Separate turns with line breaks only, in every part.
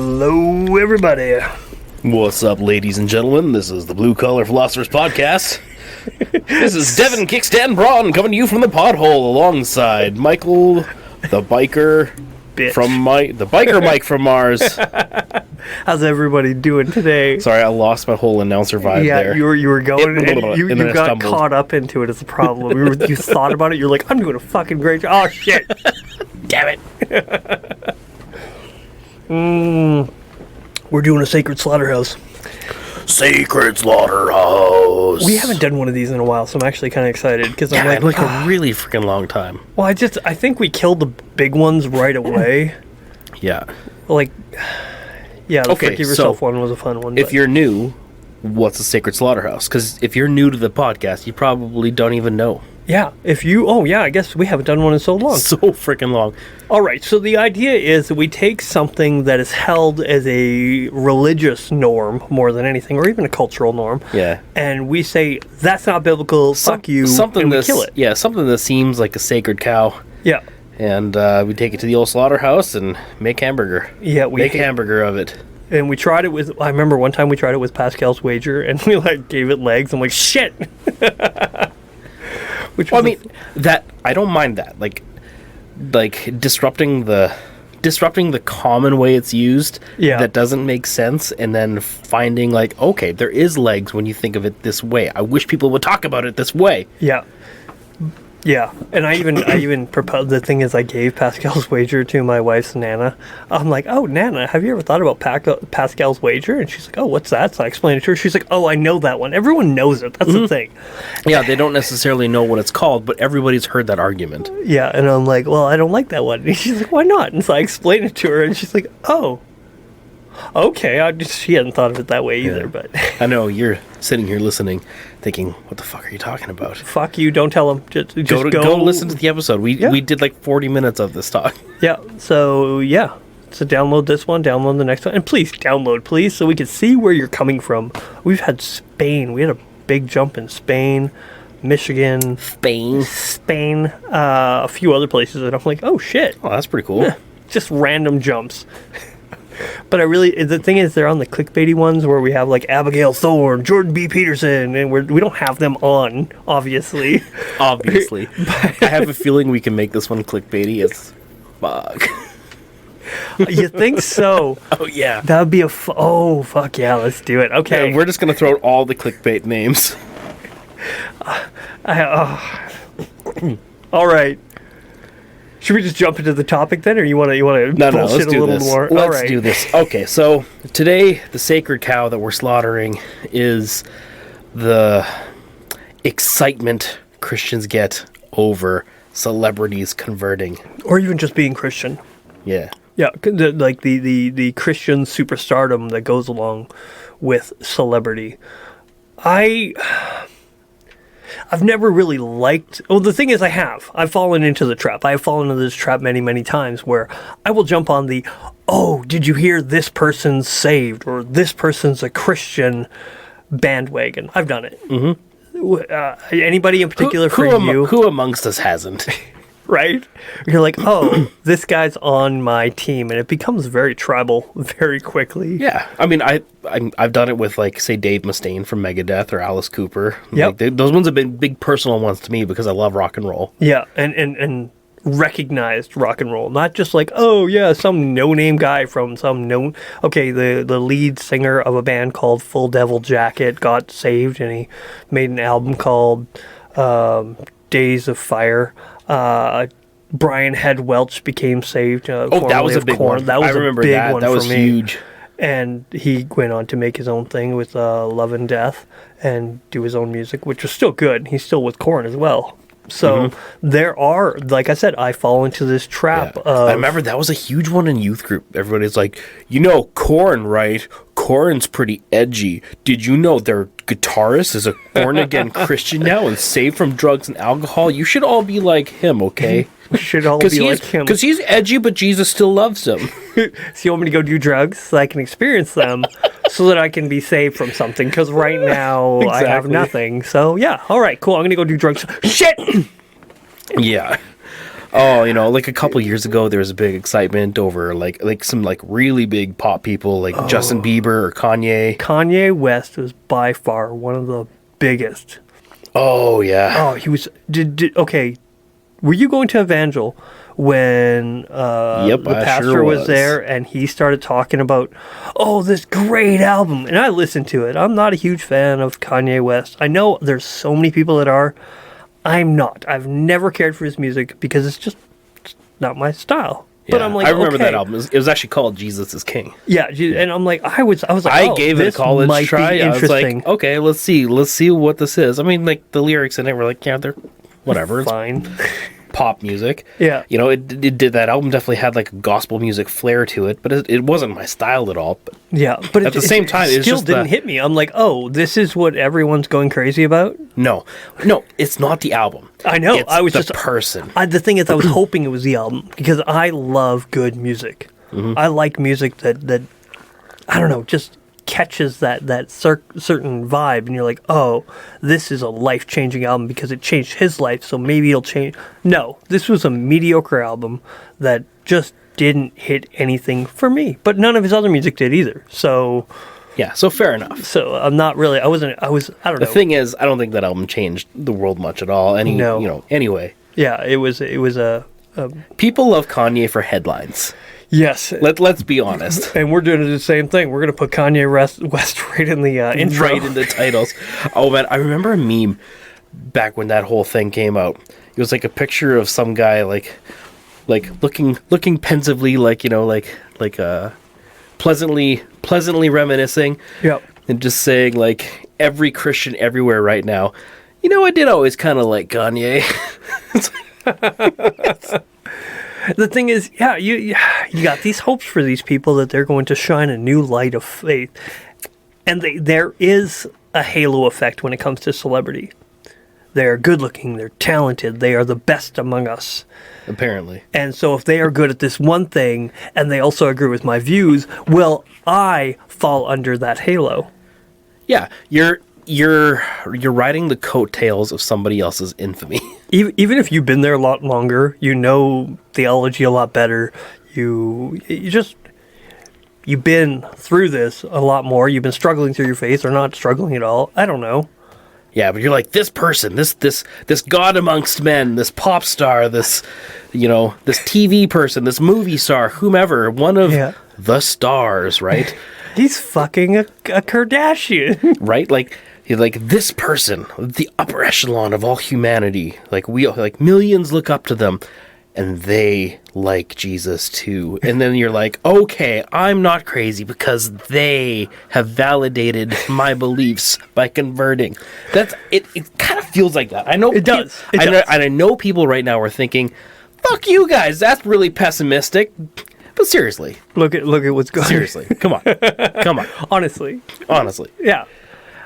Hello, everybody.
What's up, ladies and gentlemen? This is the Blue Collar Philosophers Podcast. This is Devin Kickstand Braun coming to you from the Pothole alongside Michael, the biker the biker Mike from Mars.
How's everybody doing today?
Sorry, I lost my whole announcer vibe there.
Yeah, you were going, and you got stumbled. Caught up into it as a problem. You thought about it, you're like, I'm doing a fucking great job. Oh, shit. Damn it. We're doing a sacred slaughterhouse.
Sacred slaughterhouse.
We haven't done one of these in a while, so I'm actually kind of excited because I'm
like a really freaking long time.
Well, I think we killed the big ones right away.
Yeah.
Like, yeah, the Forgive Yourself one was a fun one.
If you're new, what's a sacred slaughterhouse? Because if you're new to the podcast, you probably don't even know.
Yeah, I guess we haven't done one in so long.
So freaking long.
All right, so the idea is that we take something that is held as a religious norm more than anything, or even a cultural norm.
Yeah.
And we say, that's not biblical, fuck you, and we kill it.
Yeah, something that seems like a sacred cow.
Yeah.
And we take it to the old slaughterhouse and make hamburger.
Yeah,
make hamburger of it.
And we tried it with, I remember one time we tried it with Pascal's Wager, and we gave it legs. I'm like, shit!
I don't mind that. Like disrupting the common way it's used.
Yeah.
That doesn't make sense, and then finding okay, there is legs when you think of it this way. I wish people would talk about it this way.
Yeah. Yeah, and I even proposed. The thing is, I gave Pascal's Wager to my wife's Nana. I'm like, oh, Nana, have you ever thought about Pascal's Wager? And she's like, oh, what's that? So I explained it to her. She's like, oh, I know that one. Everyone knows it. That's the thing.
Yeah, they don't necessarily know what it's called, but everybody's heard that argument.
Yeah, and I'm like, well, I don't like that one. And she's like, why not? And so I explained it to her, and she's like, oh, okay. She hadn't thought of it that way either, but...
I know, you're sitting here listening, thinking, what the fuck are you talking about?
Fuck you, don't tell them. Just
go listen to the episode. We did 40 minutes of this talk.
Yeah, so download this one, download the next one, and please download, please, so we can see where you're coming from. We've had Spain. We had a big jump in Spain, Michigan. Spain, a few other places, and I'm like, oh, shit.
Oh, that's pretty cool.
Just random jumps. But the thing is, they're on the clickbaity ones where we have Abigail Thorne, Jordan B. Peterson, and we don't have them on, obviously.
Obviously. I have a feeling we can make this one clickbaity as fuck.
You think so?
Oh, yeah.
That would be oh, fuck yeah, let's do it. Okay.
Yeah, we're just going to throw out all the clickbait names.
All right. Should we just jump into the topic then, or you want to bullshit a little more?
Let's do this. Okay, so today the sacred cow that we're slaughtering is the excitement Christians get over celebrities converting,
or even just being Christian.
Yeah.
Yeah, the Christian superstardom that goes along with celebrity. I've never really liked... Oh, the thing is I've fallen into the trap. I have fallen into this trap many, many times where I will jump on the, oh, did you hear this person's saved or this person's a Christian bandwagon. I've done it. Mm-hmm. Anybody in particular you?
Who amongst us hasn't?
Right? You're like, oh, this guy's on my team, and it becomes very tribal very quickly.
Yeah. I mean, I've done it with, say, Dave Mustaine from Megadeth or Alice Cooper.
Yep.
Those ones have been big personal ones to me because I love rock and roll.
Yeah, and recognized rock and roll. Not just oh, yeah, some no-name guy from some known... Okay, the lead singer of a band called Full Devil Jacket got saved, and he made an album called Days of Fire. Brian Head Welch became saved.
That was a big one.
That was
I remember
a big
that.
one
that was
for me.
Huge.
And he went on to make his own thing with Love and Death and do his own music, which was still good. He's still with Korn as well. So there are, like I said, I fall into this trap of...
I remember that was a huge one in youth group. Everybody's like, Korn, right? Korn's pretty edgy. Did you know their guitarist is a born-again Christian now and saved from drugs and alcohol? You should all be like him, okay?
We should all be like him.
Because he's edgy, but Jesus still loves him.
So you want me to go do drugs so I can experience them so that I can be saved from something? Because right now I have nothing. So yeah, all right, cool. I'm going to go do drugs. Shit!
Yeah. Oh, like a couple years ago, there was a big excitement over like some like really big pop people like Justin Bieber or Kanye.
Kanye West was by far one of the biggest.
Oh yeah.
Oh, he was. Okay, were you going to Evangel when
Yep,
the
I
pastor
sure
was
was.
there and he started talking about, this great album, and I listened to it. I'm not a huge fan of Kanye West. I know there's so many people that are. I'm not. I've never cared for his music because it's just not my style. But
Yeah,
I'm like,
I remember
okay.
that album. It was actually called Jesus is King.
Yeah, and I'm like, I was like,
I gave it a
this
college
might
try.
be
I was
interesting.
like, okay, let's see what this is. I mean, like the lyrics in it were like, yeah, they're whatever. It's
Fine.
pop music.
Yeah.
It did that album definitely had like a gospel music flair to it, but it wasn't my style at all. But
Yeah, but
At the same time,
it
it's
still
just
didn't
the-
hit me. I'm like, this is what everyone's going crazy about.
no, it's not the album.
I know.
It's
I was
the
just
person.
the thing is, I was hoping it was the album because I love good music.
Mm-hmm.
I like music that I don't know, just catches that certain vibe, and you're like, this is a life changing album because it changed his life, so maybe it'll change. No, this was a mediocre album that just didn't hit anything for me. But none of his other music did either. So
Yeah, so fair enough.
I'm not really. I don't know.
The thing is, I don't think that album changed the world much at all.
No.
Anyway,
Yeah, it was a
people love Kanye for headlines.
yes.
Let's be honest.
And we're doing the same thing. We're gonna put Kanye West right in the intro.
Right in the titles. Oh man, I remember a meme back when that whole thing came out. It was like a picture of some guy like looking pensively, pleasantly reminiscing,
Yep.
and just saying like every Christian everywhere right now. I did always kind of like Kanye.
The thing is, you got these hopes for these people that they're going to shine a new light of faith, and there is a halo effect when it comes to celebrity. They're good looking, they're talented, they are the best among us.
Apparently.
And so if they are good at this one thing and they also agree with my views, well, I fall under that halo.
Yeah, you're riding the coattails of somebody else's infamy.
Even if you've been there a lot longer, you know theology a lot better. You've been through this a lot more. You've been struggling through your faith or not struggling at all. I don't know.
Yeah, but you're like this person, this God amongst men, this pop star, this TV person, this movie star, whomever, one of the stars, right?
He's fucking a Kardashian.
Right? Like he's like this person, the upper echelon of all humanity. Like millions look up to them, and they like Jesus too. And then you're like, okay, I'm not crazy because they have validated my beliefs by converting. That's it. It kind of feels like that. I know
It does. It
I know,
does.
and I know people right now are thinking, "Fuck you guys, that's really pessimistic." But seriously,
Look at what's going on.
seriously, come on.
Honestly.
Honestly,
Yeah.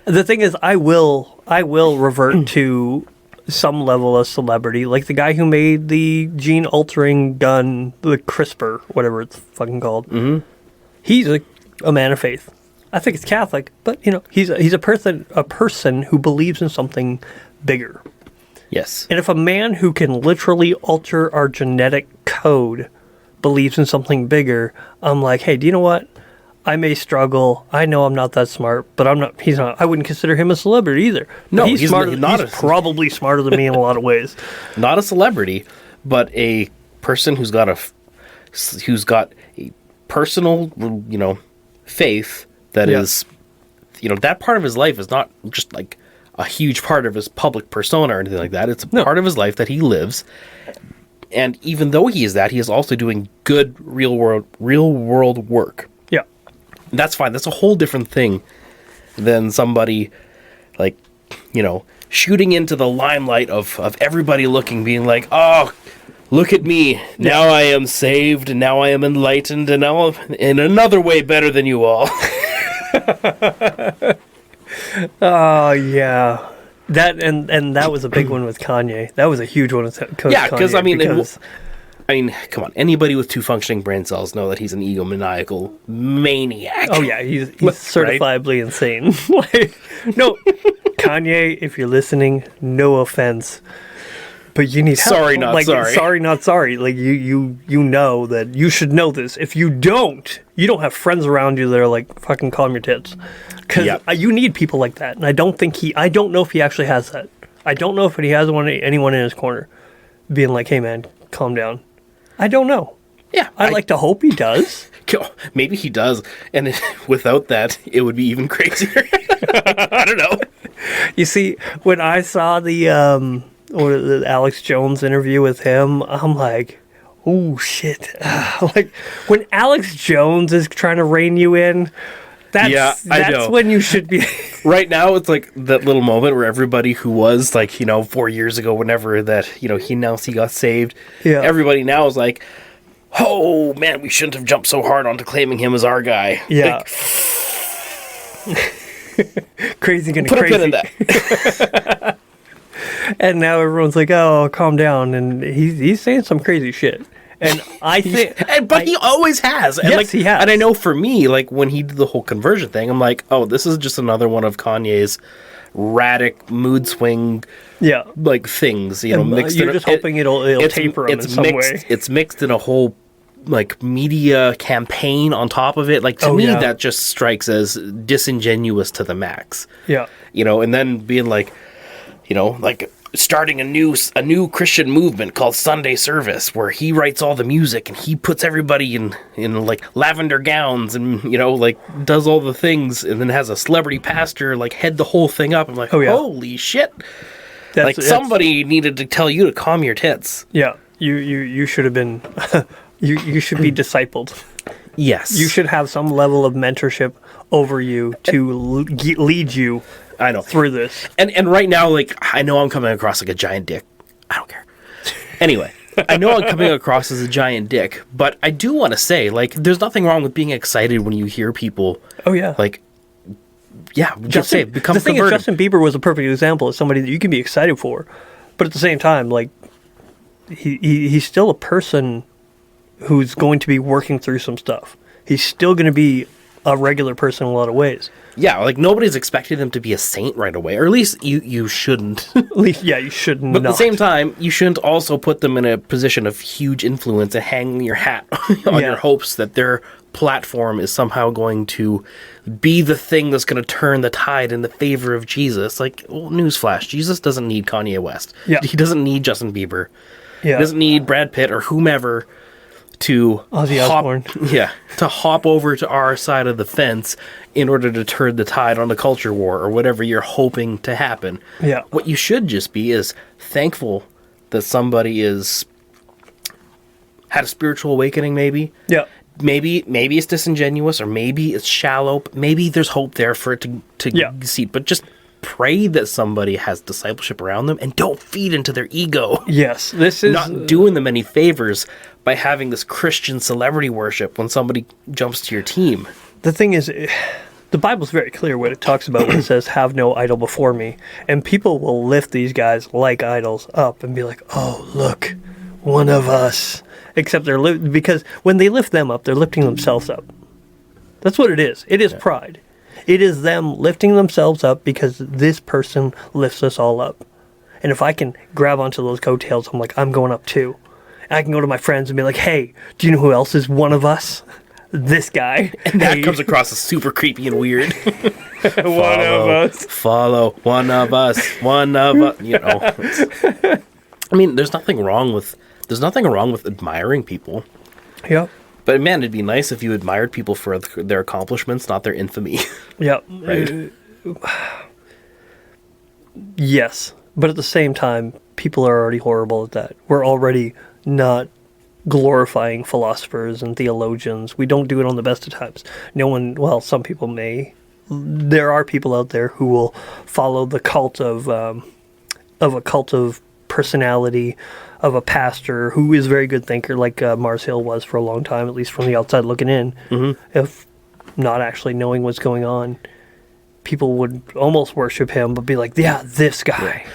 The thing is, I will revert to some level of celebrity, like the guy who made the gene-altering gun, the CRISPR, whatever it's fucking called. Mm-hmm. He's a man of faith. I think it's Catholic, but he's a person who believes in something bigger.
yes.
And if a man who can literally alter our genetic code believes in something bigger, I'm like, hey, do you know what? I may struggle. I know I'm not that smart, but I'm not. He's not. I wouldn't consider him a celebrity either. But
No,
he's
he's
smarter.
not
He's probably smarter than me in a lot of ways.
Not a celebrity, but a person who's got a personal, faith that is, that part of his life is not just like a huge part of his public persona or anything like that. It's a part of his life that he lives. And even though he is that, he is also doing good real world work.
Yeah.
And that's fine. That's a whole different thing than somebody like, shooting into the limelight of everybody looking, being like, oh, look at me. Now I am saved, and now I am enlightened, and now I'm in another way better than you all.
Oh yeah. That and that was a big one with Kanye. That was a huge one with Kanye.
Yeah, because I mean, come on. Anybody with 2 functioning brain cells know that he's an egomaniacal maniac.
oh yeah, he's certifiably insane. No, Kanye, if you're listening, no offense, but you need help.
Sorry, not sorry.
Sorry, not sorry. Like you know that you should know this. If you don't have friends around you that are like, fucking calm your tits. Because you need people like that. And I don't know if he actually has that. I don't know if he has anyone in his corner being like, hey man, calm down. I don't know.
Yeah.
I like to hope he does.
Maybe he does. And without that, it would be even crazier. I don't know.
You see, when I saw the Alex Jones interview with him, I'm like, oh shit. Like when Alex Jones is trying to rein you in, that's when you should be.
Right now, it's like that little moment where everybody who was like, 4 years ago, whenever that, he announced he got saved. Yeah. Everybody now is like, oh man, we shouldn't have jumped so hard onto claiming him as our guy.
Yeah. Crazy gonna
put
crazy.
A pin in that.
And now everyone's like, oh, calm down. And he's saying some crazy shit. And I think...
But he always has. And
yes, he has.
And I know for me, like, when he did the whole conversion thing, I'm like, oh, this is just another one of Kanye's radic mood swing like things, mixed
you're just hoping it'll taper him in some way.
It's mixed in a whole like media campaign on top of it. Like to me that just strikes as disingenuous to the max.
Yeah.
And then being like, like starting a new Christian movement called Sunday Service, where he writes all the music and he puts everybody in like lavender gowns and like does all the things, and then has a celebrity pastor like head the whole thing up. I'm like, holy shit! Somebody needed to tell you to calm your tits.
Yeah, you should have been. you should be discipled.
Yes,
you should have some level of mentorship over you to lead you.
I know.
Through this.
And right now, like, I know I'm coming across like a giant dick. I don't care. Anyway, I know I'm coming across as a giant dick, but I do want to say, like, there's nothing wrong with being excited when you hear people.
Oh, yeah.
Like, just say, become
the thing is,
converted.
Justin Bieber was a perfect example of somebody that you can be excited for. But at the same time, like, he's still a person who's going to be working through some stuff. He's still going to be a regular person in a lot of ways.
Yeah, like nobody's expecting them to be a saint right away, or at least you shouldn't.
At least, you shouldn't.
But at the same time, you shouldn't also put them in a position of huge influence and hang your hat on your hopes that their platform is somehow going to be the thing that's going to turn the tide in the favor of Jesus. Like, well, newsflash, Jesus doesn't need Kanye West.
Yeah.
He doesn't need Justin Bieber.
Yeah.
He doesn't need Brad Pitt or whomever to hop over to our side of the fence in order to turn the tide on the culture war or whatever you're hoping to happen.
Yeah.
What you should just be is thankful that somebody had a spiritual awakening, maybe.
Yeah.
Maybe it's disingenuous, or maybe it's shallow. Maybe there's hope there for it to see. But just pray that somebody has discipleship around them, and don't feed into their ego.
Yes, this is
not doing them any favors by having this Christian celebrity worship when somebody jumps to your team.
The thing is, the Bible's very clear what it talks about when it says, have no idol before me. And people will lift these guys like idols up and be like, oh, look, one of us. Except because when they lift them up, they're lifting themselves up. That's what it is. It is pride. It is them lifting themselves up because this person lifts us all up. And if I can grab onto those coattails, I'm like, I'm going up too. And I can go to my friends and be like, hey, do you know who else is one of us? This guy.
And that comes across as super creepy and weird.
One of us.
Follow one of us. One of us. I mean, there's nothing wrong with admiring people.
Yep.
But man, it'd be nice if you admired people for their accomplishments, not their infamy.
Yep.
Right?
Yes. But at the same time, people are already horrible at that. We're already not glorifying philosophers and theologians. We don't do it on the best of times. Some people may. There are people out there who will follow the cult of a cult of personality, of a pastor who is a very good thinker, like Mars Hill was for a long time, at least from the outside looking in. Mm-hmm. If not actually knowing what's going on, people would almost worship him, but be like, yeah, this guy.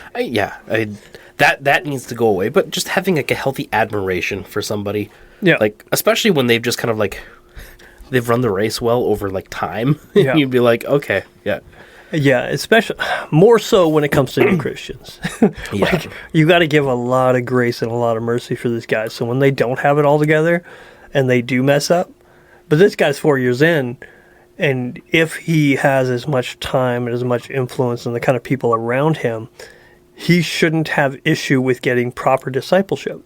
That
needs to go away. But just having like a healthy admiration for somebody, like especially when they've just kind of like they've run the race well over like time, you'd be like, okay, yeah.
Yeah, especially more so when it comes to new Christians.
Yeah.
You got to give a lot of grace and a lot of mercy for these guys. So when they don't have it all together and they do mess up, but this guy's 4 years in, and if he has as much time and as much influence and the kind of people around him, he shouldn't have issue with getting proper discipleship.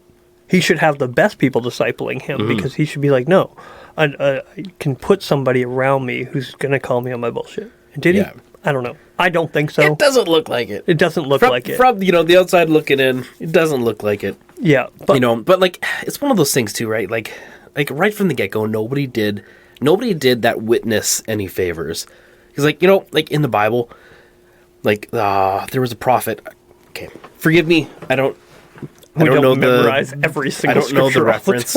He should have the best people discipling him because he should be like, no, I can put somebody around me who's going to call me on my bullshit. And did he? I don't know. I don't think so.
It doesn't look like it.
It doesn't look like it.
From, the outside looking in, it doesn't look like it.
Yeah. But,
but like, it's one of those things too, right? Like right from the get-go, nobody did that witness any favors. Because like in the Bible, like, there was a prophet. Okay, forgive me. I don't know
memorize every single
I don't know the reference.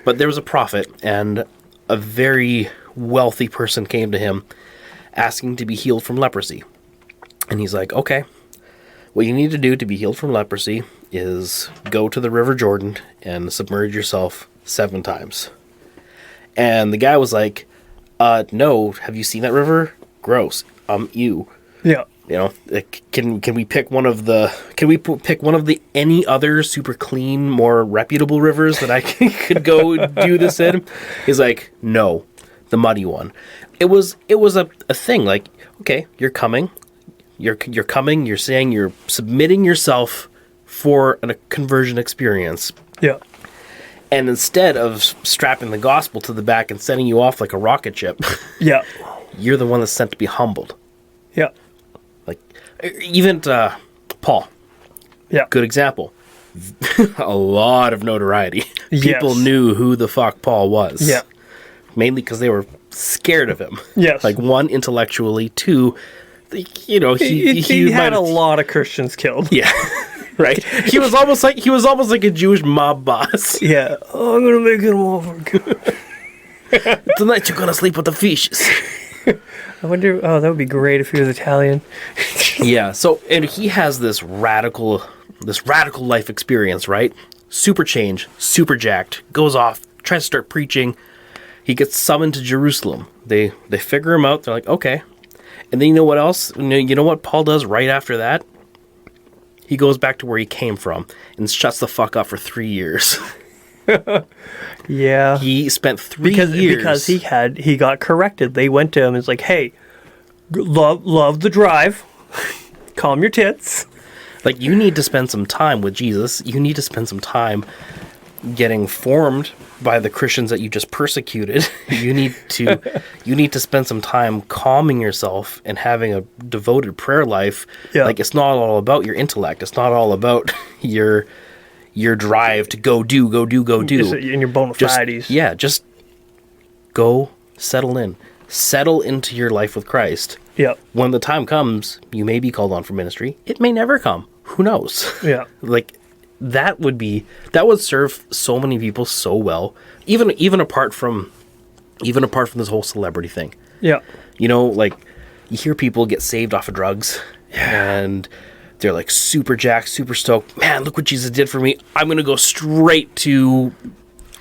But there was a prophet, and a very wealthy person came to him asking to be healed from leprosy. And he's like, okay, what you need to do to be healed from leprosy is go to the River Jordan and submerge yourself 7 times. And the guy was like, no, have you seen that river? Gross. Ew.
Yeah.
Can we pick one of the any other super clean, more reputable rivers that I could go do this in? He's like, no, the muddy one. It was a thing. Like, okay, you're coming, you're saying you're submitting yourself for a conversion experience.
Yeah.
And instead of strapping the gospel to the back and sending you off like a rocket ship,
yeah,
you're the one that's sent to be humbled.
Yeah.
Like, even Paul.
Yeah.
Good example. A lot of notoriety. People knew who the fuck Paul was.
Yeah.
Mainly because they were scared of him.
Yes.
Like, 1, intellectually. 2,
he had a lot of Christians killed.
Yeah. Right. He was almost like a Jewish mob boss.
Yeah. Oh, I'm gonna make him over good.
Tonight you're gonna sleep with the fishes.
I wonder. Oh, that would be great if he was Italian.
Yeah. So, and he has this radical life experience, right? Super change, super jacked. Goes off, tries to start preaching. He gets summoned to Jerusalem. They figure him out. They're like, okay. And then you know what else? You know what Paul does right after that? He goes back to where he came from and shuts the fuck up for 3 years.
Yeah.
He spent 3 years.
Because he got corrected. They went to him and it's like, hey, love the drive. Calm your tits.
Like, you need to spend some time with Jesus. You need to spend some time getting formed by the Christians that you just persecuted. You need to spend some time calming yourself and having a devoted prayer life.
Yeah.
Like, it's not all about your intellect. It's not all about your drive to go do.
In your bona fides.
Just go settle in. Settle into your life with Christ.
Yeah.
When the time comes, you may be called on for ministry. It may never come. Who knows?
Yeah.
Like, that would serve so many people so well. Even apart from this whole celebrity thing.
Yeah.
Like, you hear people get saved off of drugs, and they're like super jacked, super stoked. Man, look what Jesus did for me. I'm gonna go straight to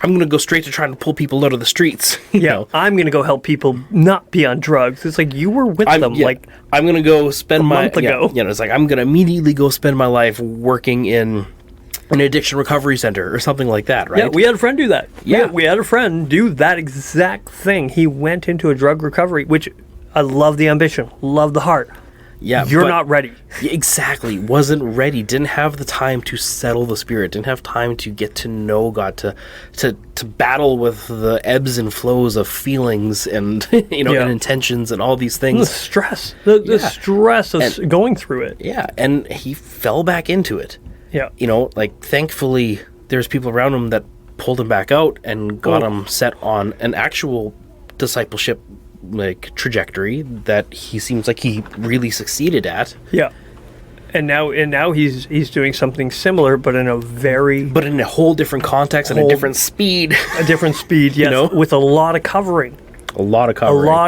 trying to pull people out of the streets. You know?
I'm gonna go help people not be on drugs. It's like you were with them. Like,
I'm gonna go spend my
month ago.
It's like I'm gonna immediately go spend my life working in an addiction recovery center or something like that, right?
Yeah, we had a friend do that.
Yeah.
We had a friend do that exact thing. He went into a drug recovery, which I love the ambition, love the heart.
Yeah,
You're not ready.
Exactly. Wasn't ready. Didn't have the time to settle the spirit. Didn't have time to get to know God, to battle with the ebbs and flows of feelings and and intentions and all these things.
The stress. The stress of going through it.
Yeah, and he fell back into it.
Yeah.
Like, thankfully, there's people around him that pulled him back out and got him set on an actual discipleship trajectory that he seems like he really succeeded at.
Yeah. And now he's doing something similar, but in a whole
different context and a different speed.
A different speed, yes, with a lot of covering.
A lot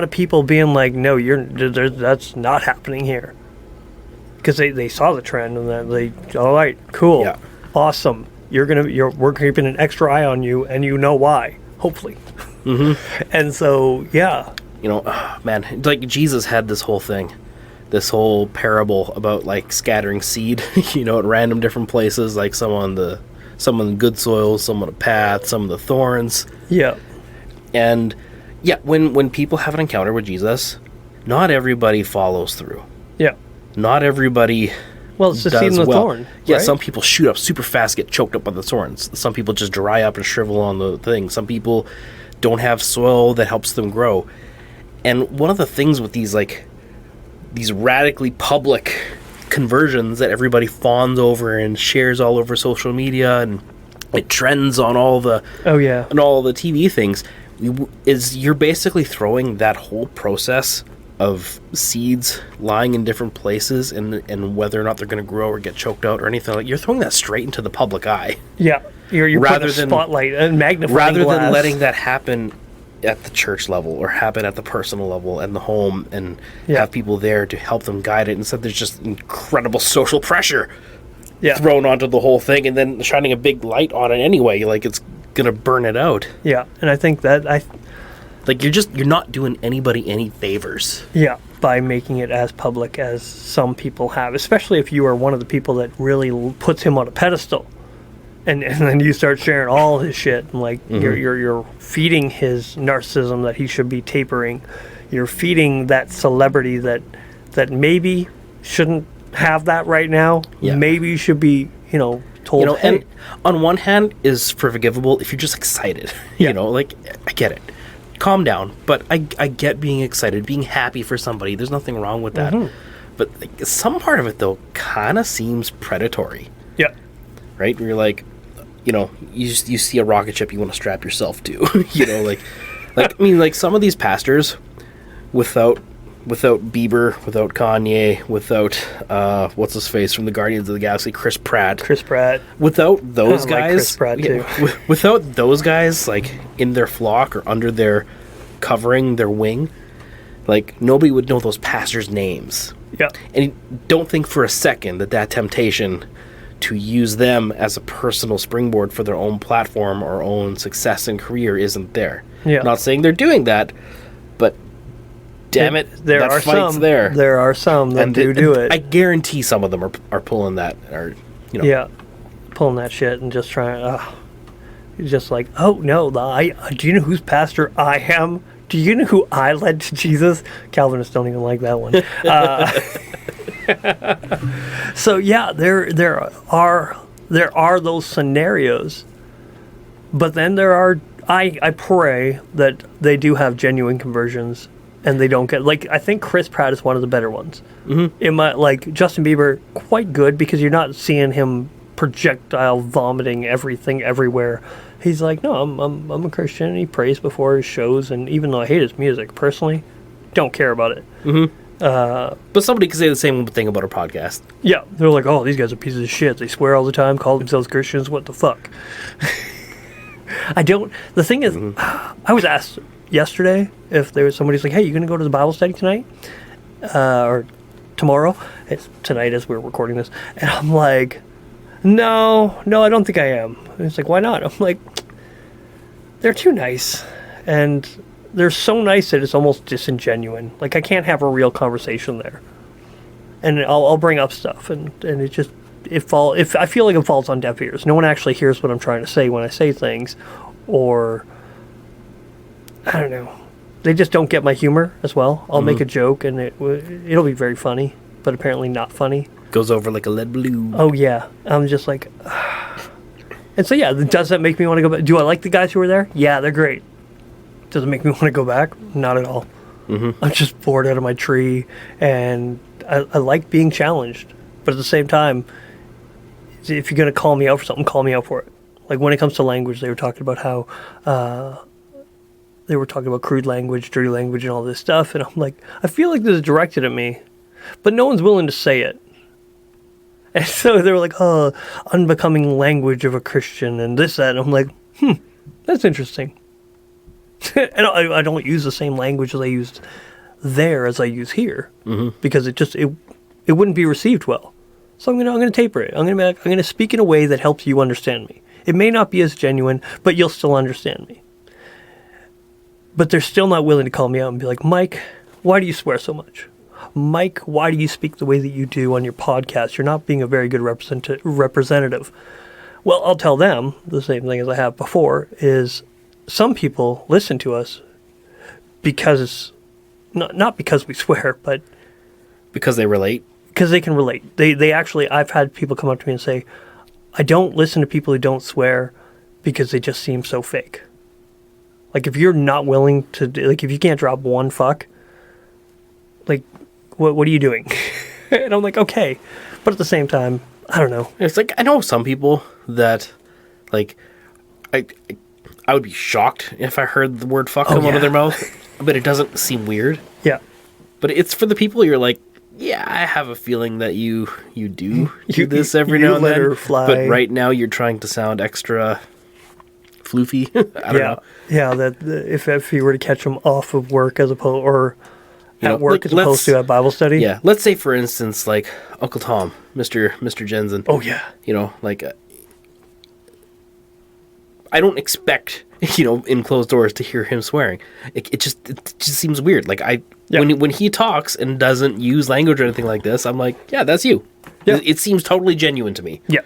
of
people being like, no, that's not happening here. Because they saw the trend and then they, all right, cool, awesome. We're keeping an extra eye on you, and you know why, hopefully.
Mm-hmm.
And so, yeah.
Man, like, Jesus had this whole thing. this whole parable about like scattering seed, at random different places, like some on the good soil, some on a path, some of the thorns.
Yeah.
And yeah, when people have an encounter with Jesus, not everybody follows through.
Yeah.
Not everybody.
Well, it's the seed and the thorn.
Yeah,
right?
Some people shoot up super fast, get choked up by the thorns. Some people just dry up and shrivel on the thing. Some people don't have soil that helps them grow. And one of the things with these radically public conversions that everybody fawns over and shares all over social media, and it trends on all the TV things, is you're basically throwing that whole process of seeds lying in different places and whether or not they're going to grow or get choked out or anything like, you're throwing that straight into the public eye.
Yeah, you're putting a spotlight and magnifying
rather
glass.
than letting that happen at the church level or happen at the personal level and the home and have people there to help them guide it. Instead, there's just incredible social pressure thrown onto the whole thing, and then shining a big light on it anyway, like it's gonna burn it out.
Yeah, and I think that
you're not doing anybody any favors.
Yeah, by making it as public as some people have, especially if you are one of the people that really puts him on a pedestal, and then you start sharing all his shit, and like you're feeding his narcissism that he should be tapering. You're feeding that celebrity that maybe shouldn't have that right now. Yeah. Maybe you should be told. Hey.
And on one hand is forgivable if you're just excited. I get it. Calm down, but I get being excited, being happy for somebody. There's nothing wrong with that. But some part of it, though, kind of seems predatory.
Yeah.
Right? Where you're like, you see a rocket ship you want to strap yourself to. Some of these pastors, without Bieber, without Kanye, without what's his face from the Guardians of the Galaxy, Chris Pratt. Without those guys,
Chris Pratt too.
Without those guys, like in their flock or under their covering, their wing, like nobody would know those pastors' names.
Yeah.
And don't think for a second that temptation to use them as a personal springboard for their own platform or own success and career isn't there.
Yeah.
Not saying they're doing that, but damn it,
there are some that do it.
I guarantee some of them are pulling that,
Yeah, pulling that shit and just trying. Just like, oh no, do you know whose pastor I am? Do you know who I led to Jesus? Calvinists don't even like that one. So yeah, there are those scenarios, but then there are. I pray that they do have genuine conversions. And they don't get, I think Chris Pratt is one of the better ones. Mm-hmm. Justin Bieber, quite good because you're not seeing him projectile vomiting everything everywhere. He's like, no, I'm a Christian, and he prays before his shows, and even though I hate his music, personally, don't care about it.
Mm-hmm. But somebody could say the same thing about our podcast.
Yeah, they're like, oh, these guys are pieces of shit. They swear all the time, call themselves Christians, what the fuck? The thing is, I was asked yesterday if there was somebody's like, hey, you gonna go to the Bible study tonight or tomorrow? It's tonight as we're recording this, and I'm like, no, I don't think I am. And it's like, why not? I'm like, they're too nice, and they're so nice that it's almost disingenuous. Like I can't have a real conversation there, and I'll bring up stuff, and it just if I feel like it falls on deaf ears. No one actually hears what I'm trying to say when I say things, or I don't know. They just don't get my humor as well. I'll make a joke and it'll be very funny, but apparently not funny.
Goes over like a lead balloon.
Oh yeah, I'm just like, and so yeah, does that make me want to go back? Do I like the guys who were there? Yeah, they're great. Does it make me want to go back? Not at all. Mm-hmm. I'm just bored out of my tree, and I like being challenged, but at the same time, if you're gonna call me out for something, call me out for it. Like when it comes to language, they were talking about how. They were talking about crude language, dirty language, and all this stuff. And I'm like, I feel like this is directed at me. But no one's willing to say it. And so they were like, oh, unbecoming language of a Christian and this, that. And I'm like, that's interesting. And I don't use the same language as I used there as I use here. Mm-hmm. Because it wouldn't be received well. So I'm gonna taper it. I'm gonna speak in a way that helps you understand me. It may not be as genuine, but you'll still understand me. But they're still not willing to call me out and be like, Mike, why do you swear so much? Mike, why do you speak the way that you do on your podcast? You're not being a very good representative. Well, I'll tell them the same thing as I have before, is some people listen to us because, not because we swear, but
Because they relate?
because they can relate. They actually, I've had people come up to me and say, I don't listen to people who don't swear because they just seem so fake. Like, if you're not willing to, like, if you can't drop one fuck, like, what are you doing? And I'm like, okay. But at the same time, I don't know.
It's like, I know some people that, like, I would be shocked if I heard the word fuck come out of their mouth, but it doesn't seem weird.
Yeah.
But it's for the people you're like, yeah, I have a feeling that you do this every
you
now and
let
then.
her fly.
But right now you're trying to sound extra floofy. I don't know.
Yeah, that if you were to catch them off of work as opposed, or at work
like,
as opposed to at Bible study.
Yeah, let's say for instance, like Uncle Tom, Mr. Jensen.
Oh yeah.
Like I don't expect in closed doors to hear him swearing. It just seems weird. Like when he talks and doesn't use language or anything like this, I'm like, yeah, that's you.
Yeah.
It seems totally genuine to me.
Yeah.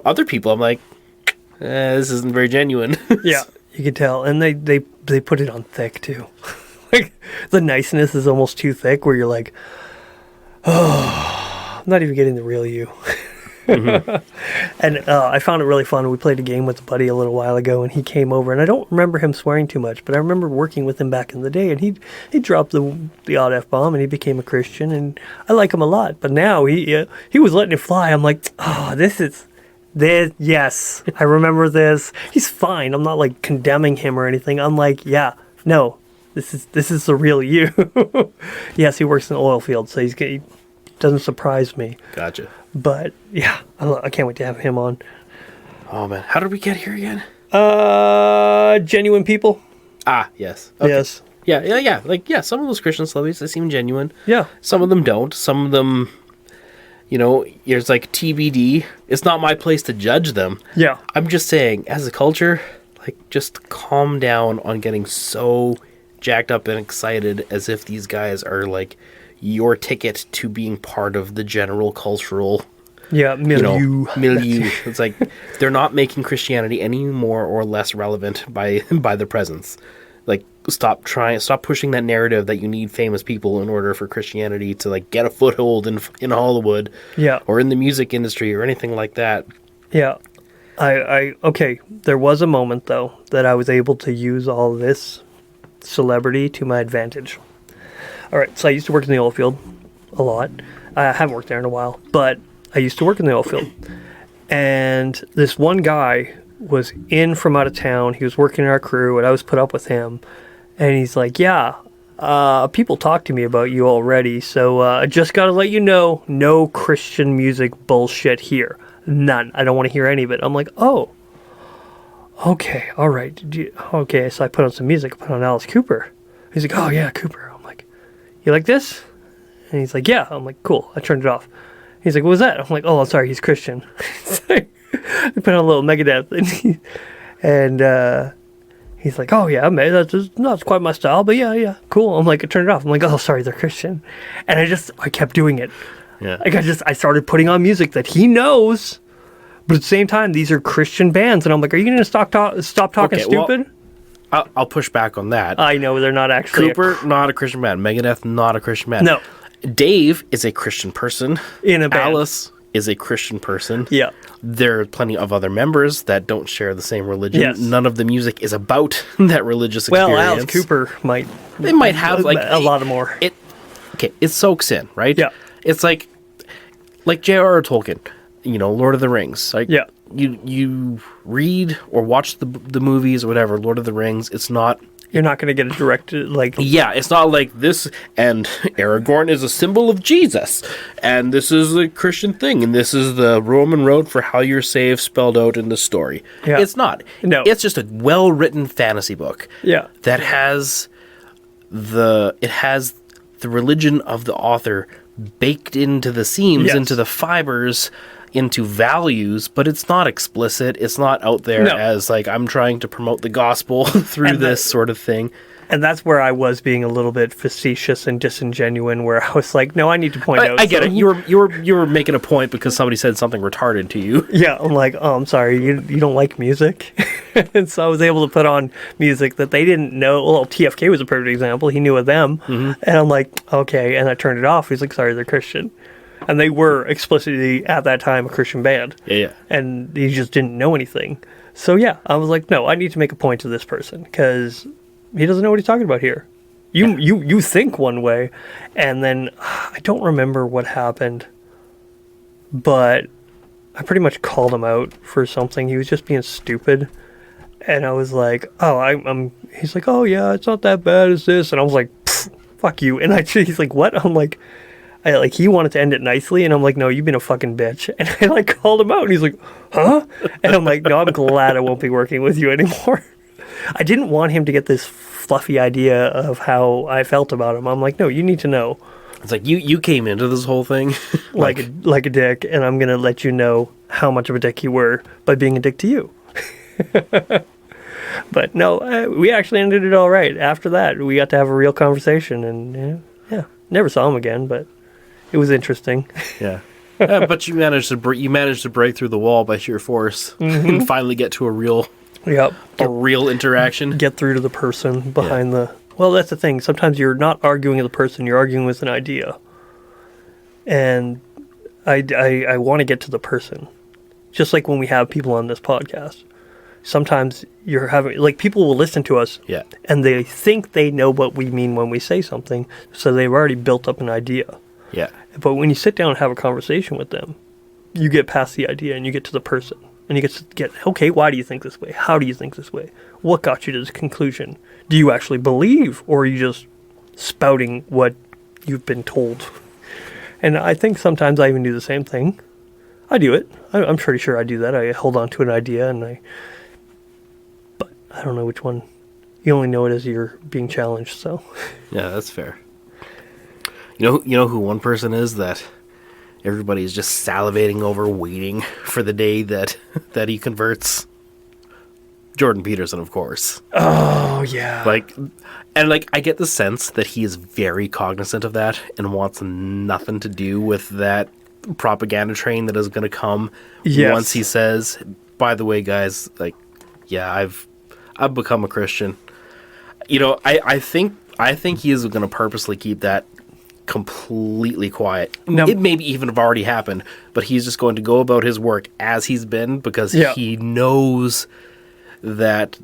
Other people, I'm like, this isn't very genuine.
Yeah, you can tell, and they put it on thick too. Like, the niceness is almost too thick, where you're like, oh, I'm not even getting the real you. Mm-hmm. And I found it really fun. We played a game with a buddy a little while ago, and he came over, and I don't remember him swearing too much, but I remember working with him back in the day, and he dropped the odd F-bomb, and he became a Christian, and I like him a lot. But now he was letting it fly. I'm like, oh, yes, I remember this. He's fine. I'm not like condemning him or anything. I'm like, yeah, no, this is the real you. Yes, he works in the oil field, so he doesn't surprise me.
Gotcha.
But yeah, I can't wait to have him on.
Oh man, how did we get here again?
Genuine people.
Ah, yes. Okay.
Yes.
Yeah. Like, yeah, some of those Christian celebrities, they seem genuine.
Yeah.
Some of them don't. Some of them, there's like TBD. It's not my place to judge them.
Yeah.
I'm just saying, as a culture, like, just calm down on getting so jacked up and excited as if these guys are like your ticket to being part of the general cultural milieu. It's like they're not making Christianity any more or less relevant by their presence. Like, stop pushing that narrative that you need famous people in order for Christianity to like get a foothold in Hollywood, or in the music industry or anything like that.
Yeah. Okay, there was a moment though that I was able to use all this celebrity to my advantage. All right, so I used to work in the oil field a lot. I haven't worked there in a while, but I used to work in the oil field. And this one guy was in from out of town. He was working in our crew, and I was put up with him. And he's like, yeah, people talk to me about you already, so I just got to let you know, no Christian music bullshit here. None. I don't want to hear any of it. I'm like, oh, okay, all right. Okay, so I put on some music. I put on Alice Cooper. He's like, oh, yeah, Cooper. I'm like, you like this? And he's like, yeah. I'm like, cool. I turned it off. He's like, what was that? I'm like, oh, I'm sorry, he's Christian. I put on a little Megadeth. And he's like, oh, yeah, man, that's not quite my style, but yeah, cool. I'm like, I turned it off. I'm like, oh, sorry, they're Christian. And I kept doing it.
Yeah.
Like, I started putting on music that he knows, but at the same time, these are Christian bands. And I'm like, are you going to stop talking stupid?
Well, I'll push back on that.
I know they're not actually.
Cooper, not a Christian band. Megadeth, not a Christian band.
No.
Dave is a Christian person.
In a band.
Alice is a Christian person.
Yeah.
There are plenty of other members that don't share the same religion.
Yes.
None of the music is about that religious experience.
Well, Alice Cooper might.
They might have like
a lot of more.
It soaks in, right?
Yeah.
It's like J.R.R. Tolkien, Lord of the Rings. Like,
yeah.
You read or watch the movies or whatever, Lord of the Rings, it's not...
You're not going to get a direct, like...
Yeah, it's not like this, and Aragorn is a symbol of Jesus, and this is a Christian thing, and this is the Roman road for how you're saved spelled out in the story.
Yeah.
It's not.
No.
It's just a well-written fantasy book.
Yeah.
That has the religion of the author baked into the seams,
Yes.
into the fibers, into values, but it's not explicit. It's not out there as like, I'm trying to promote the gospel through this sort of thing.
And that's where I was being a little bit facetious and disingenuous, where I was like, no, I need to point out.
I get it. You were making a point because somebody said something retarded to you.
Yeah, I'm like, oh, I'm sorry, you don't like music? And so I was able to put on music that they didn't know. Well, TFK was a perfect example. He knew of them. And I'm like, okay. And I turned it off. He's like, sorry, they're Christian. And they were explicitly, at that time, a Christian band.
Yeah.
And he just didn't know anything. So, yeah, I was like, no, I need to make a point to this person because he doesn't know what he's talking about here. You think one way, and then I don't remember what happened, but I pretty much called him out for something. He was just being stupid. And I was like, oh, he's like, oh, yeah, it's not that bad as this. And I was like, fuck you. And he's like, what? I'm like, he wanted to end it nicely. And I'm like, no, you've been a fucking bitch. And I like called him out. And he's like, huh? And I'm like, no, I'm glad I won't be working with you anymore. I didn't want him to get this fluffy idea of how I felt about him. I'm like, no, you need to know.
It's like you came into this whole thing
like a dick. And I'm going to let you know how much of a dick you were by being a dick to you. But no, we actually ended it all right. After that, we got to have a real conversation, and yeah, never saw him again, but it was interesting.
Yeah, but you managed to break through the wall by sheer force and finally get to a real interaction.
Get through to the person behind the. Well, that's the thing. Sometimes you're not arguing with the person; you're arguing with an idea. And I want to get to the person, just like when we have people on this podcast. Sometimes you're having, like, people will listen to us and they think they know what we mean when we say something, so they've already built up an idea.
Yeah.
But when you sit down and have a conversation with them, you get past the idea and you get to the person. And you get, okay, why do you think this way? How do you think this way? What got you to this conclusion? Do you actually believe, or are you just spouting what you've been told? And I think sometimes I even do the same thing. I do it. I'm pretty sure I do that. I hold on to an idea and but I don't know which one. You only know it as you're being challenged, so.
Yeah, that's fair. You know who one person is that everybody is just salivating over, waiting for the day that he converts? Jordan Peterson, of course.
Oh, yeah.
I get the sense that he is very cognizant of that and wants nothing to do with that propaganda train that is going to come once he says, by the way, guys, I've become a Christian. I think he is going to purposely keep that completely quiet. No. It maybe even have already happened, but he's just going to go about his work as he's been because he knows that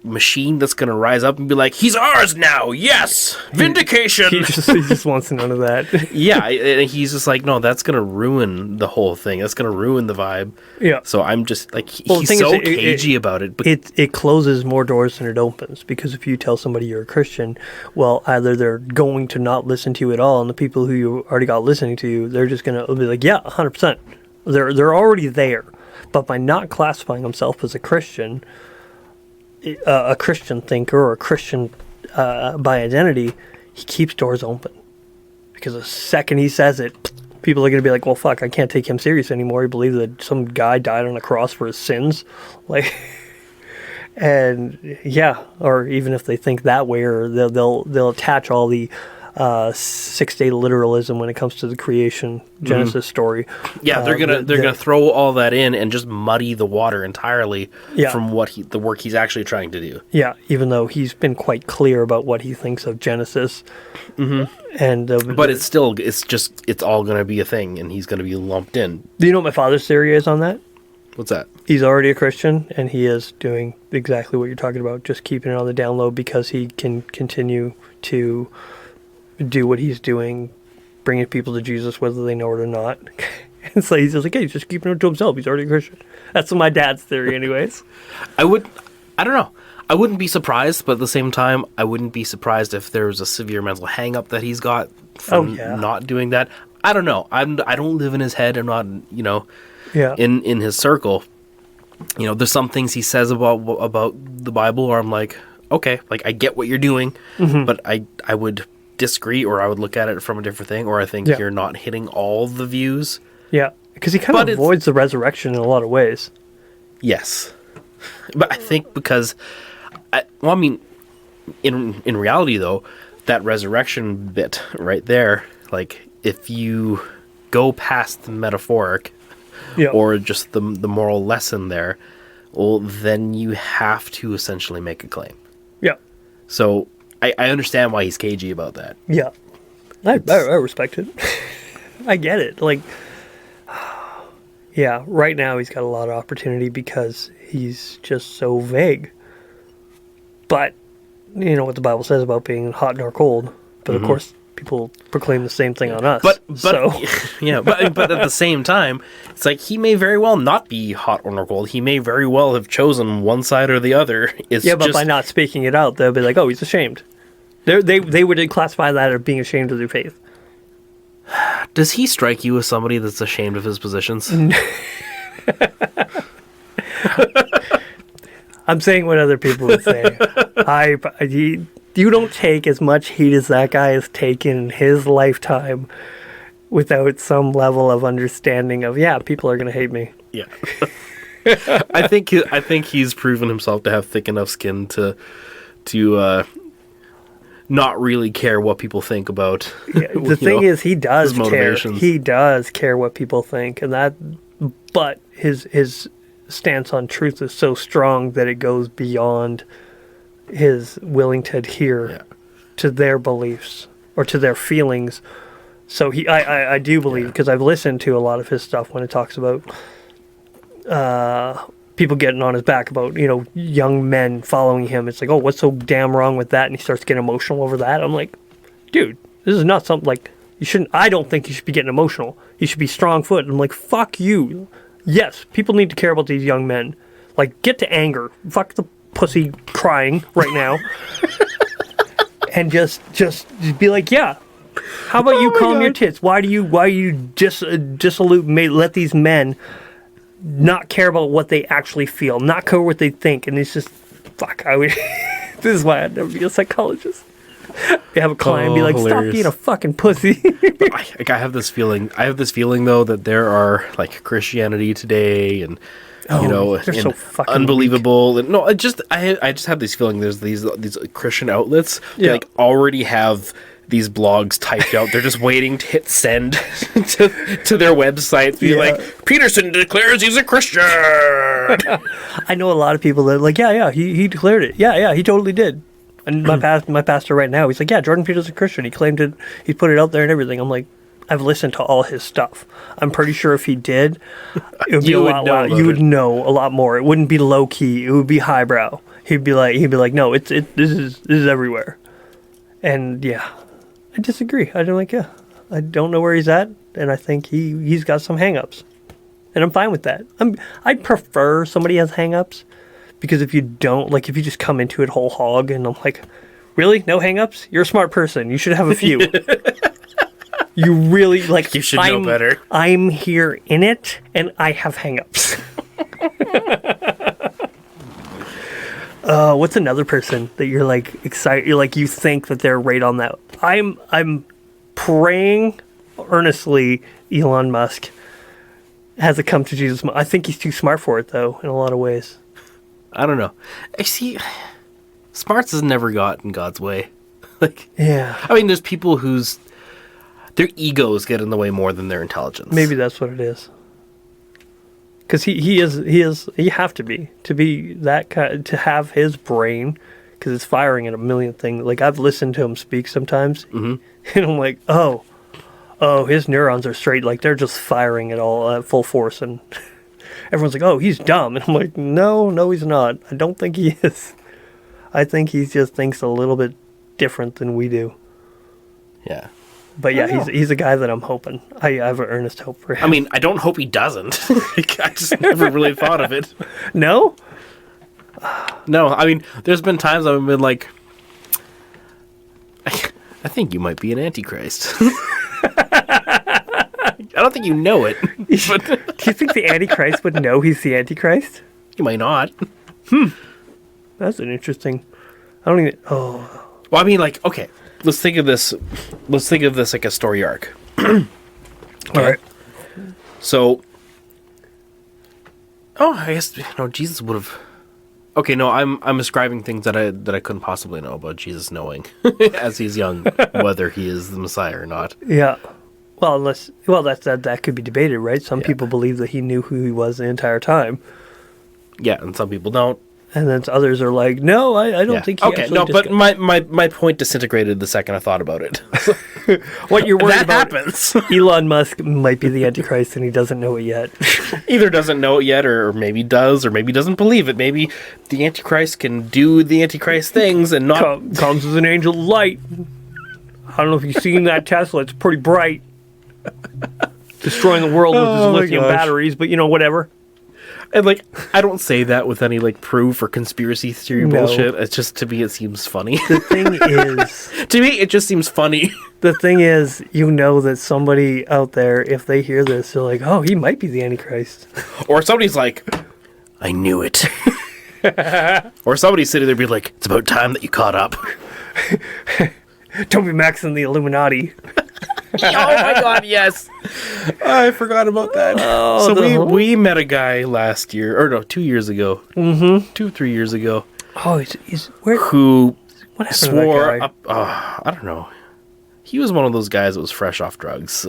machine that's going to rise up and be like, he's ours now, yes, vindication.
He just wants none of that.
Yeah, and he's just like, no, that's going to ruin the whole thing. That's going to ruin the vibe. Yeah. So I'm just like, he's so cagey about it. But
it closes more doors than it opens, because if you tell somebody you're a Christian, well, either they're going to not listen to you at all, and the people who you already got listening to you, they're just going to be like, yeah, 100%. They're already there. But by not classifying himself as a Christian thinker or a Christian by identity, he keeps doors open. Because the second he says it, people are going to be like, well, fuck, I can't take him serious anymore. He believes that some guy died on a cross for his sins. And yeah, or even if they think that way, or they'll attach all the 6-day literalism when it comes to the creation Genesis story.
Yeah, they're gonna throw all that in and just muddy the water entirely from the work he's actually trying to do. Yeah,
even though he's been quite clear about what he thinks of Genesis.
Mm-hmm. And but it's all gonna be a thing, and he's gonna be lumped in.
Do you know what my father's theory is on that?
What's that?
He's already a Christian, and he is doing exactly what you're talking about, just keeping it on the down low because he can continue to do what he's doing, bringing people to Jesus whether they know it or not. And so he's just like, hey, he's just keeping it to himself. He's already a Christian. That's my dad's theory anyways.
I don't know. I wouldn't be surprised, but at the same time, I wouldn't be surprised if there was a severe mental hang-up that he's got from not doing that. I don't know. I don't live in his head. I'm not, in his circle. There's some things he says about the Bible where I'm like, okay, I get what you're doing, but I would disagree, or I would look at it from a different thing, or I think you're not hitting all the views.
Yeah, because he kind of avoids the resurrection in a lot of ways.
Yes. But I think because, in reality, though, that resurrection bit right there, like, if you go past the metaphoric or just the moral lesson there, well, then you have to essentially make a claim.
Yeah.
So I understand why he's cagey about that.
Yeah. I respect it. I get it. Like, yeah, right now he's got a lot of opportunity because he's just so vague. But, you know what the Bible says about being hot nor cold. But, of course, people proclaim the same thing on us. But
yeah, but at the same time, it's like he may very well not be hot or nor cold. He may very well have chosen one side or the other.
But by not speaking it out, they'll be like, oh, he's ashamed. They would classify that as being ashamed of their faith.
Does he strike you as somebody that's ashamed of his positions?
I'm saying what other people would say. You don't take as much heat as that guy has taken in his lifetime without some level of understanding of, people are going to hate me.
Yeah. I think he's proven himself to have thick enough skin to not really care what people think about.
Yeah, the thing is, he does care. He does care what people think, but his stance on truth is so strong that it goes beyond his willing to adhere to their beliefs or to their feelings. So I do believe, because I've listened to a lot of his stuff when it talks about people getting on his back about, young men following him. It's like, oh, what's so damn wrong with that? And he starts getting emotional over that. I'm like, dude, this is not something like you shouldn't. I don't think you should be getting emotional. You should be strong-footed. I'm like, fuck you. Yes, people need to care about these young men. Like, get to anger. Fuck the pussy crying right now. And just be like, yeah. How about you calm your tits? Why do you dissolute, let these men not care about what they actually feel, not care what they think? And it's just, fuck, this is why I'd never be a psychologist. You have a client be like, hilarious. Stop being a fucking pussy.
I have this feeling though that there are like Christianity Today and
they're so fucking
unbelievable. And no, I just have this feeling there's these Christian outlets that like already have these blogs typed out. They're just waiting to hit send to their websites. Be like, Peterson declares he's a Christian.
I know a lot of people that are like, he declared it. Yeah, he totally did. And my pastor right now, he's like, Jordan Peterson's a Christian. He claimed it. He put it out there and everything. I'm like, I've listened to all his stuff. I'm pretty sure if he did, it would be a lot loud. You would know a lot more. It wouldn't be low key. It would be highbrow. He'd be like, no, this is everywhere. And I disagree. I don't know where he's at, and I think he's got some hangups, and I'm fine with that. I'd prefer somebody has hangups, because if you don't, like, if you just come into it whole hog, and I'm like, really, no hangups? You're a smart person. You should have a few. You really like.
You should know better.
I'm here in it, and I have hangups. What's another person that you're like excited? You're like, you think that they're right on that? I'm praying earnestly Elon Musk has a come to Jesus. I think he's too smart for it, though, in a lot of ways.
I don't know. I see. Smarts has never gotten God's way.
I
mean, there's people whose their egos get in the way more than their intelligence.
Maybe that's what it is. Because he have to be that kind, to have his brain, because it's firing at a million things. Like, I've listened to him speak sometimes, and I'm like, oh, his neurons are straight. Like, they're just firing at all at full force, and everyone's like, oh, he's dumb, and I'm like, no, he's not. I don't think he is. I think he just thinks a little bit different than we do.
Yeah.
But he's a guy that I'm hoping. I have an earnest hope for him.
I mean, I don't hope he doesn't. I just never really thought of it.
No?
No, I mean, there's been times I've been like, I think you might be an antichrist. I don't think you know it. But
do you think the antichrist would know he's the antichrist?
He might not.
That's an interesting. I don't even. Oh.
Well, I mean, like, okay. Let's think of this like a story arc.
Okay. All right.
So, I guess Jesus would have. Okay, no, I'm ascribing things that I couldn't possibly know about Jesus knowing as he's young whether he is the Messiah or not.
Yeah. Well, that could be debated, right? Some people believe that he knew who he was the entire time.
Yeah, and some people don't.
And then others are like, no, I don't think he actually
but my point disintegrated the second I thought about it.
What you're worried about
happens.
Elon Musk might be the Antichrist and he doesn't know it yet.
Either doesn't know it yet, or maybe does, or maybe doesn't believe it. Maybe the Antichrist can do the Antichrist things and not...
Comes as an angel of light. I don't know if you've seen that Tesla. It's pretty bright. Destroying the world with his lithium batteries, but whatever.
And, like, I don't say that with any, like, proof or conspiracy theory bullshit. It's just, to me, it seems funny.
The thing is...
to me, it just seems funny.
The thing is, that somebody out there, if they hear this, they're like, oh, he might be the Antichrist.
Or somebody's like, I knew it. Or somebody's sitting there being like, it's about time that you caught up.
Toby Max and the Illuminati.
Oh my god, yes. I forgot about that. Oh, so we met a guy last year, or no, 2 years ago. 2-3 years ago.
Oh, he's where?
Who
what happened
swore
to that
up, I don't know. He was one of those guys that was fresh off drugs.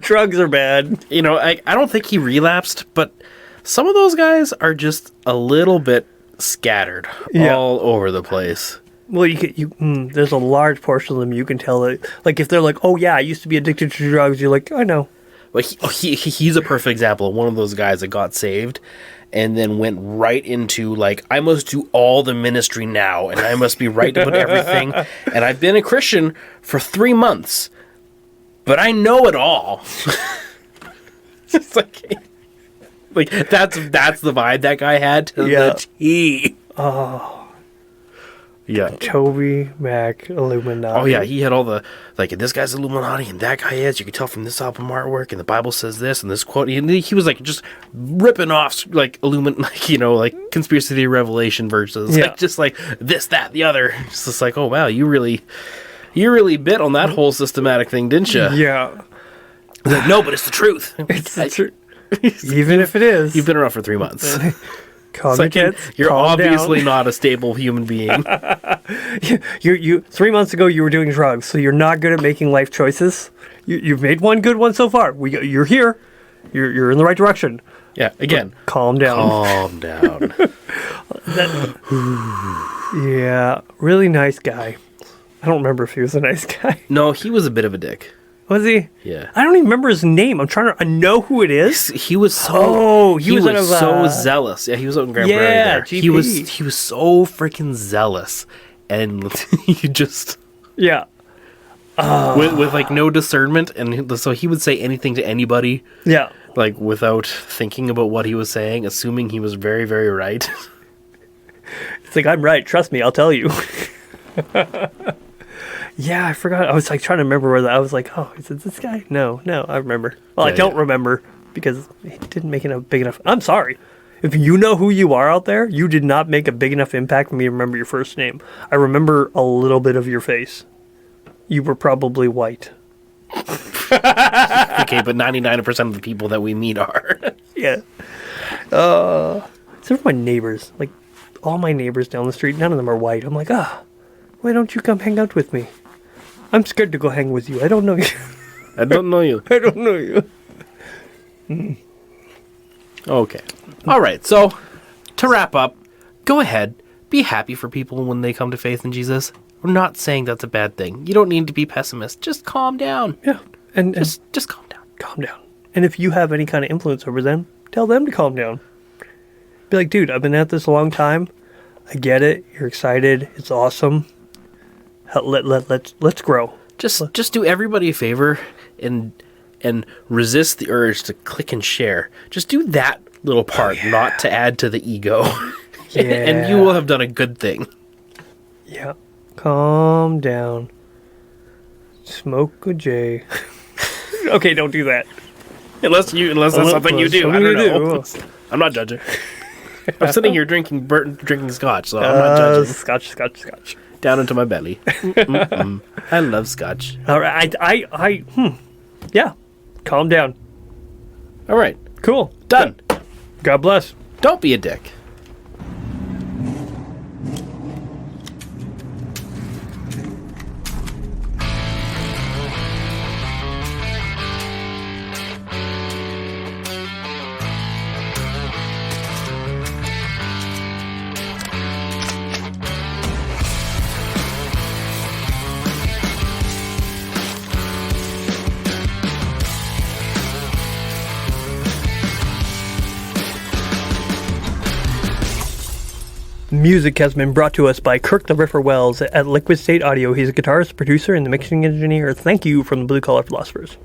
Drugs are bad.
I don't think he relapsed, but some of those guys are just a little bit scattered all over the place.
Well, there's a large portion of them you can tell that, like, if they're like, oh yeah, I used to be addicted to drugs, you're like, I know.
Well, he's a perfect example of one of those guys that got saved and then went right into, like, I must do all the ministry now, and I must be right about everything, and I've been a Christian for 3 months, but I know it all. It's like that's the vibe that guy had to the T.
Oh.
Yeah.
Toby Mac Illuminati.
Oh, yeah. He had all the, like, this guy's Illuminati and that guy is. You can tell from this album artwork and the Bible says this and this quote. He was, like, just ripping off, like, like, conspiracy theory revelation verses. Yeah. Like, just like this, that, the other. It's just like, oh, wow, you really bit on that whole systematic thing, didn't you?
Yeah.
Like, no, but it's the truth.
It's the truth. Even if it is.
You've been around for 3 months. You're
calm
obviously
down.
not a stable human being.
You 3 months ago you were doing drugs, so you're not good at making life choices. You've made one good one so far. You're here. You're in the right direction.
Yeah. Again,
but calm down.
Calm down.
Yeah, really nice guy. I don't remember if he was a nice guy.
No, he was a bit of a dick.
Was he?
Yeah.
I don't even remember his name. I know who it is.
He was so.
Oh,
he was so zealous. Yeah, he was out in Grand Prairie there.
GP.
He was so freaking zealous, and he just
with
like no discernment, and so he would say anything to anybody.
Yeah.
Like without thinking about what he was saying, assuming he was very, very right.
It's like, I'm right. Trust me. I'll tell you. Yeah, I forgot. I was like trying to remember where I was like, oh, is it this guy? No, I remember. Well, I don't remember because it didn't make a big enough. I'm sorry. If you know who you are out there, you did not make a big enough impact for me to remember your first name. I remember a little bit of your face. You were probably white.
Okay, but 99% of the people that we meet are.
Yeah. Except for my neighbors. Like, all my neighbors down the street, none of them are white. I'm like, why don't you come hang out with me? I'm scared to go hang with you. I don't know you.
I don't know you.
I don't know you.
Okay. All right. So, to wrap up, go ahead. Be happy for people when they come to faith in Jesus. We're not saying that's a bad thing. You don't need to be pessimist. Just calm down.
Yeah. And
just calm down.
Calm down. And if you have any kind of influence over them, tell them to calm down. Be like, dude, I've been at this a long time. I get it. You're excited. It's awesome. Let's grow.
Just do everybody a favor and resist the urge to click and share. Just do that little part, not to add to the ego.
Yeah.
And you will have done a good thing.
Yeah. Calm down. Smoke a J. Okay, don't do that.
Unless that's something you do. I don't know. I'm not judging. I'm sitting here drinking scotch, so I'm not judging.
Scotch.
Down into my belly. I love scotch.
All right, yeah. Calm down.
All right.
Cool.
Done.
God bless.
Don't be a dick.
Music has been brought to us by Kirk the Riffer Wells at Liquid State Audio. He's a guitarist, producer, and the mixing engineer. Thank you from the Blue Collar Philosophers.